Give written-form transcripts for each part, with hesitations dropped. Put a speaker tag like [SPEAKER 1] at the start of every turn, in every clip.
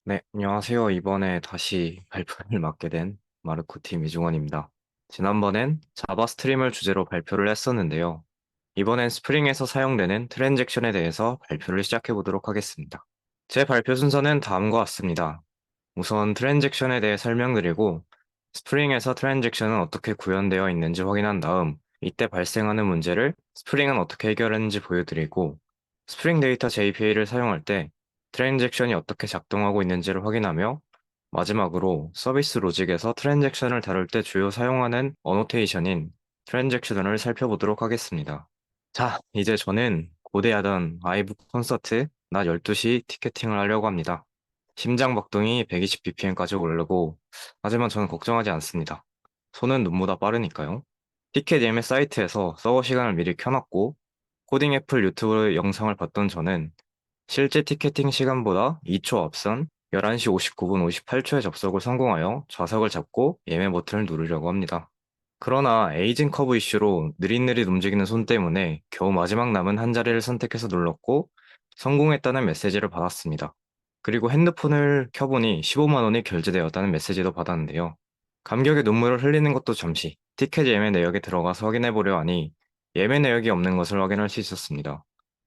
[SPEAKER 1] 네, 안녕하세요. 이번에 다시 발표를 맡게 된 마르코팀 이중원입니다. 지난번엔 자바 스트림을 주제로 발표를 했었는데요. 이번엔 스프링에서 사용되는 트랜잭션에 대해서 발표를 시작해 보도록 하겠습니다. 제 발표 순서는 다음과 같습니다. 우선 트랜잭션에 대해 설명드리고, 스프링에서 트랜잭션은 어떻게 구현되어 있는지 확인한 다음, 이때 발생하는 문제를 스프링은 어떻게 해결했는지 보여드리고, 스프링 데이터 JPA를 사용할 때 트랜잭션이 어떻게 작동하고 있는지를 확인하며, 마지막으로 서비스 로직에서 트랜잭션을 다룰 때 주요 사용하는 어노테이션인 트랜잭션을 살펴보도록 하겠습니다. 자, 이제 저는 고대하던 아이브 콘서트 낮 12시 티켓팅을 하려고 합니다. 심장 박동이 120bpm까지 오르고, 하지만 저는 걱정하지 않습니다. 손은 눈보다 빠르니까요. 티켓 예매 사이트에서 서버 시간을 미리 켜놨고, 코딩 애플 유튜브 영상을 봤던 저는 실제 티켓팅 시간보다 2초 앞선 11시 59분 58초에 접속을 성공하여 좌석을 잡고 예매 버튼을 누르려고 합니다. 그러나 에이징 커브 이슈로 느릿느릿 움직이는 손 때문에 겨우 마지막 남은 한 자리를 선택해서 눌렀고 성공했다는 메시지를 받았습니다. 그리고 핸드폰을 켜보니 15만 원이 결제되었다는 메시지도 받았는데요. 감격의 눈물을 흘리는 것도 잠시 티켓 예매 내역에 들어가서 확인해보려 하니 예매 내역이 없는 것을 확인할 수 있었습니다.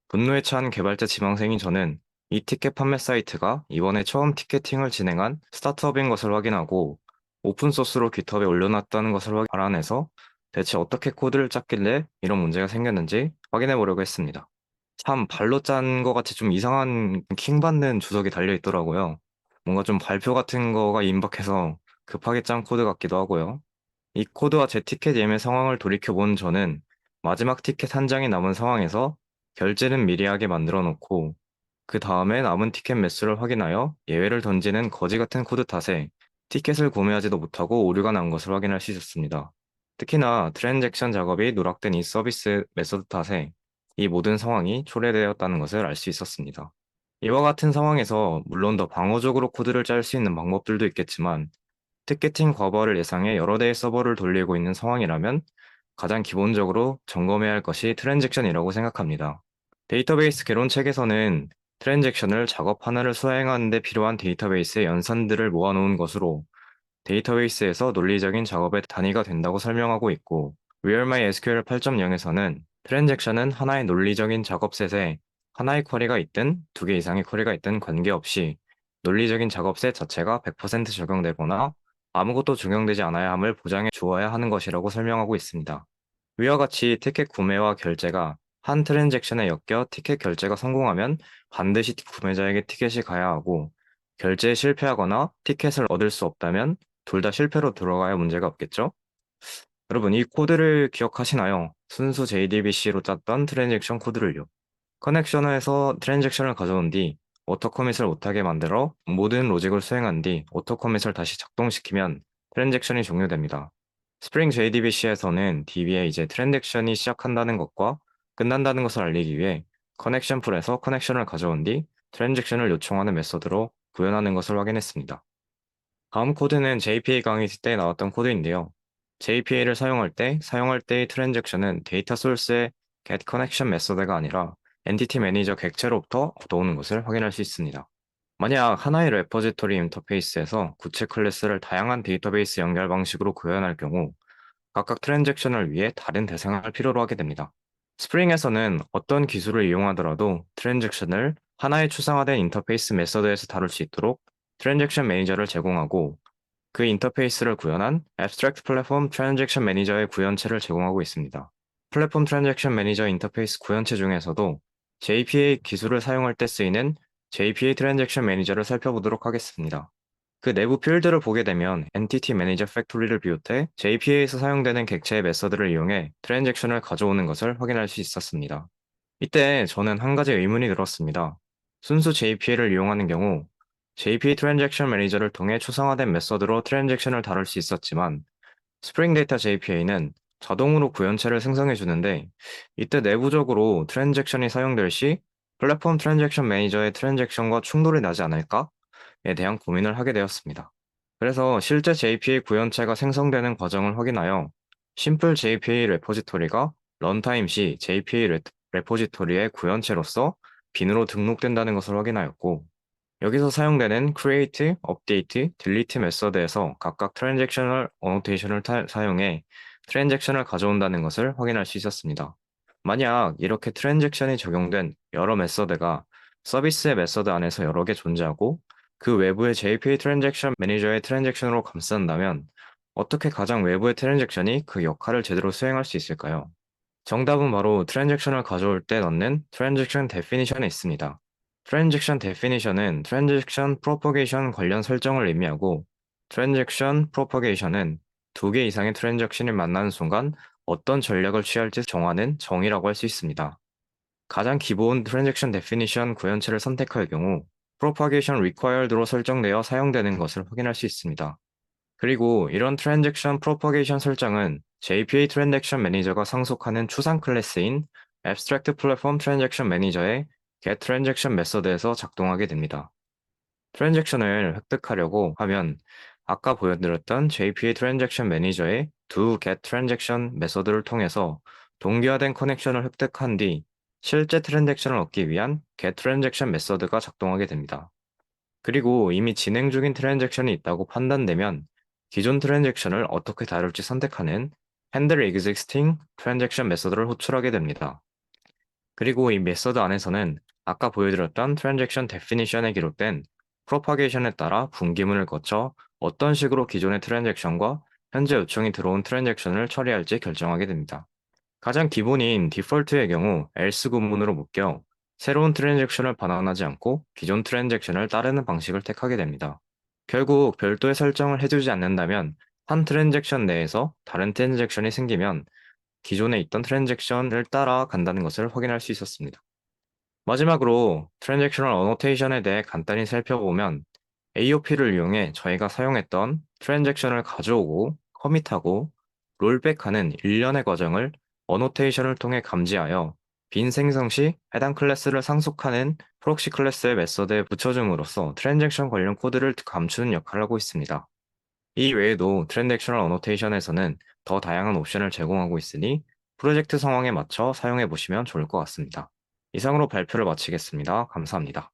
[SPEAKER 1] 분노에 찬 개발자 지망생인 저는 이 티켓 판매 사이트가 이번에 처음 티켓팅을 진행한 스타트업인 것을 확인하고 오픈소스로 깃허브에 올려놨다는 것을 알아내서 대체 어떻게 코드를 짰길래 이런 문제가 생겼는지 확인해 보려고 했습니다. 참 발로 짠 것 같이 좀 이상한 킹받는 주석이 달려 있더라고요. 뭔가 좀 발표 같은 거가 임박해서 급하게 짠 코드 같기도 하고요. 이 코드와 제 티켓 예매 상황을 돌이켜본 저는 마지막 티켓 한 장이 남은 상황에서 결제는 미리 하게 만들어 놓고 그 다음에 남은 티켓 매수를 확인하여 예외를 던지는 거지 같은 코드 탓에 티켓을 구매하지도 못하고 오류가 난 것을 확인할 수 있었습니다. 특히나 트랜잭션 작업이 누락된 이 서비스 메소드 탓에 이 모든 상황이 초래되었다는 것을 알 수 있었습니다. 이와 같은 상황에서 물론 더 방어적으로 코드를 짤 수 있는 방법들도 있겠지만 티켓팅 과부하를 예상해 여러 대의 서버를 돌리고 있는 상황이라면 가장 기본적으로 점검해야 할 것이 트랜잭션이라고 생각합니다. 데이터베이스 개론 책에서는 트랜잭션을 작업 하나를 수행하는 데 필요한 데이터베이스의 연산들을 모아놓은 것으로 데이터베이스에서 논리적인 작업의 단위가 된다고 설명하고 있고 RealMySQL 8.0에서는 트랜잭션은 하나의 논리적인 작업셋에 하나의 쿼리가 있든 두 개 이상의 쿼리가 있든 관계없이 논리적인 작업셋 자체가 100% 적용되거나 아무것도 적용되지 않아야 함을 보장해 주어야 하는 것이라고 설명하고 있습니다. 위와 같이 티켓 구매와 결제가 한 트랜잭션에 엮여 티켓 결제가 성공하면 반드시 구매자에게 티켓이 가야 하고 결제에 실패하거나 티켓을 얻을 수 없다면 둘 다 실패로 들어가야 문제가 없겠죠? 여러분, 이 코드를 기억하시나요? 순수 JDBC로 짰던 트랜잭션 코드를요. 커넥셔너에서 트랜잭션을 가져온 뒤 오토 커밋을 못하게 만들어 모든 로직을 수행한 뒤 오토 커밋을 다시 작동시키면 트랜잭션이 종료됩니다. 스프링 JDBC에서는 DB에 이제 트랜잭션이 시작한다는 것과 끝난다는 것을 알리기 위해 커넥션 풀에서 커넥션을 가져온 뒤 트랜잭션을 요청하는 메서드로 구현하는 것을 확인했습니다. 다음 코드는 JPA 강의 때 나왔던 코드인데요. JPA를 사용할 때의 트랜잭션은 데이터 소스의 get connection 메소드가 아니라 엔티티 매니저 객체로부터 얻어오는 것을 확인할 수 있습니다. 만약 하나의 레포지토리 인터페이스에서 구체 클래스를 다양한 데이터베이스 연결 방식으로 구현할 경우 각각 트랜잭션을 위해 다른 대상을 필요로 하게 됩니다. 스프링에서는 어떤 기술을 이용하더라도 트랜잭션을 하나의 추상화된 인터페이스 메서드에서 다룰 수 있도록 트랜잭션 매니저를 제공하고 그 인터페이스를 구현한 Abstract Platform Transaction Manager의 구현체를 제공하고 있습니다. 플랫폼 트랜잭션 매니저 인터페이스 구현체 중에서도 JPA 기술을 사용할 때 쓰이는 JPA 트랜잭션 매니저를 살펴보도록 하겠습니다. 그 내부 필드를 보게 되면 Entity Manager Factory를 비롯해 JPA에서 사용되는 객체의 메서드를 이용해 트랜잭션을 가져오는 것을 확인할 수 있었습니다. 이때 저는 한 가지 의문이 들었습니다. 순수 JPA를 이용하는 경우 JPA 트랜잭션 매니저를 통해 추상화된 메서드로 트랜잭션을 다룰 수 있었지만 스프링 데이터 JPA는 자동으로 구현체를 생성해 주는데 이때 내부적으로 트랜잭션이 사용될 시 플랫폼 트랜잭션 매니저의 트랜잭션과 충돌이 나지 않을까에 대한 고민을 하게 되었습니다. 그래서 실제 JPA 구현체가 생성되는 과정을 확인하여 심플 JPA 레포지토리가 런타임 시 JPA 레포지토리의 구현체로서 빈으로 등록된다는 것을 확인하였고 여기서 사용되는 create, update, delete 메서드에서 각각 트랜잭셔널 어노테이션을 사용해 트랜잭션을 가져온다는 것을 확인할 수 있었습니다. 만약 이렇게 트랜잭션이 적용된 여러 메서드가 서비스의 메서드 안에서 여러 개 존재하고 그 외부의 JPA 트랜잭션 매니저의 트랜잭션으로 감싼다면 어떻게 가장 외부의 트랜잭션이 그 역할을 제대로 수행할 수 있을까요? 정답은 바로 트랜잭션을 가져올 때 넣는 트랜잭션 데피니션에 있습니다. 트랜잭션 데피니션은 트랜잭션 프로퍼게이션 관련 설정을 의미하고 트랜잭션 프로퍼게이션은 두 개 이상의 트랜잭션이 만나는 순간 어떤 전략을 취할지 정하는 정의라고 할 수 있습니다. 가장 기본 트랜잭션 데피니션 구현체를 선택할 경우 propagation required로 설정되어 사용되는 것을 확인할 수 있습니다. 그리고 이런 트랜잭션 프로퍼게이션 설정은 JPA 트랜잭션 매니저가 상속하는 추상 클래스인 Abstract Platform Transaction Manager의 get transaction 메서드에서 작동하게 됩니다. 트랜잭션을 획득하려고 하면 아까 보여드렸던 JPA 트랜잭션 매니저의 do get transaction 메서드를 통해서 동기화된 커넥션을 획득한 뒤 실제 트랜잭션을 얻기 위한 get transaction 메서드가 작동하게 됩니다. 그리고 이미 진행 중인 트랜잭션이 있다고 판단되면 기존 트랜잭션을 어떻게 다룰지 선택하는 handle existing transaction 메서드를 호출하게 됩니다. 그리고 이 메서드 안에서는 아까 보여드렸던 트랜잭션 definition에 기록된 propagation에 따라 분기문을 거쳐 어떤 식으로 기존의 트랜잭션과 현재 요청이 들어온 트랜잭션을 처리할지 결정하게 됩니다. 가장 기본인 디폴트의 경우 else 구문으로 묶여 새로운 트랜잭션을 반환하지 않고 기존 트랜잭션을 따르는 방식을 택하게 됩니다. 결국 별도의 설정을 해주지 않는다면 한 트랜잭션 내에서 다른 트랜잭션이 생기면 기존에 있던 트랜잭션을 따라간다는 것을 확인할 수 있었습니다. 마지막으로 트랜잭셔널 어노테이션에 대해 간단히 살펴보면 AOP를 이용해 저희가 사용했던 트랜잭션을 가져오고 커밋하고 롤백하는 일련의 과정을 어노테이션을 통해 감지하여 빈 생성 시 해당 클래스를 상속하는 프록시 클래스의 메서드에 붙여줌으로써 트랜잭션 관련 코드를 감추는 역할을 하고 있습니다. 이 외에도 트랜잭셔널 어노테이션에서는 더 다양한 옵션을 제공하고 있으니 프로젝트 상황에 맞춰 사용해 보시면 좋을 것 같습니다. 이상으로 발표를 마치겠습니다. 감사합니다.